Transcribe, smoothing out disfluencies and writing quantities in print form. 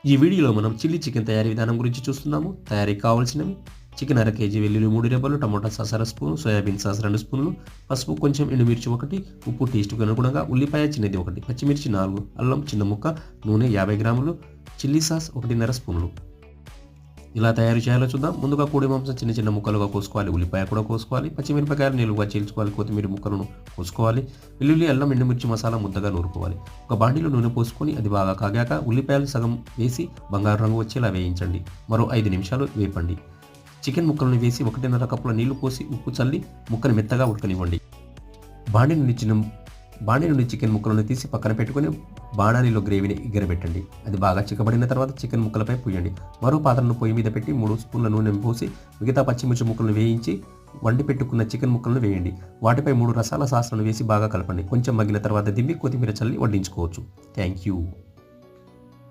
ఈ వీడియోలో మనం చిల్లీ చికెన్ తయారీ విధానం గురించి చూస్తున్నాము. తయారీకి కావాల్సినవి: చికెన్ అర కేజీ, వెల్లుల్లి 3 రెబ్బలు, టమోటా సాస్ అర స్పూను, సోయాబీన్ సాస్ 2 స్పూన్లు, పసుపు కొంచెం, ఎండుమిర్చి 1, ఉప్పు టేస్ట్‌కి అనుగుణంగా, ఉల్లిపాయ చిన్నది 1, పచ్చిమిర్చి 4, అల్లం చిన్న ముక్క, నూనె 50 గ్రాములు, చిల్లీ సాస్ 1.5 స్పూన్లు. ఇలా తయారు చేయాలో చూద్దాం. ముందుగా కోడి మాంసం చిన్న చిన్న ముక్కలుగా కోసుకోవాలి. ఉల్లిపాయ కూడా కోసుకోవాలి. పచ్చిమిరపకాయలు నిలువుగా చీల్చుకోవాలి. కొత్తిమీర ముక్కలను కోసుకోవాలి. వెల్లుల్లి, అల్లం, ఎండుమిర్చి మసాలా ముద్దగా నూరుకోవాలి. ఒక బాండీలో నూనె పోసుకొని అది బాగా కాగాక ఉల్లిపాయలు సగం వేసి బంగారు రంగు వచ్చేలా వేయించండి. మరో 5 నిమిషాలు వేపండి. చికెన్ ముక్కలను వేసి 1.5 కప్పుల నీళ్లు పోసి ఉప్పు చల్లి ముక్కను మెత్తగా ఉడకనివ్వండి. బాండీ నుండి చికెన్ ముక్కలను తీసి పక్కన పెట్టుకొని బాణాలిలో గ్రేవీని ఎగరబెట్టండి. అది బాగా చిక్కబడిన తర్వాత చికెన్ ముక్కలపై పూయండి. మరో పాత్రను పొయ్యి మీద పెట్టి 3 స్పూన్ల నూనె పోసి మిగతా పచ్చిమిర్చి ముక్కలను వేయించి వండి పెట్టుకున్న చికెన్ ముక్కలను వేయండి. వాటిపై 3 రసాల సాస్లను వేసి బాగా కలపండి. కొంచెం మగ్గిన తర్వాత దింపి కొత్తిమీర చల్లి వడ్డించుకోవచ్చు. Thank you.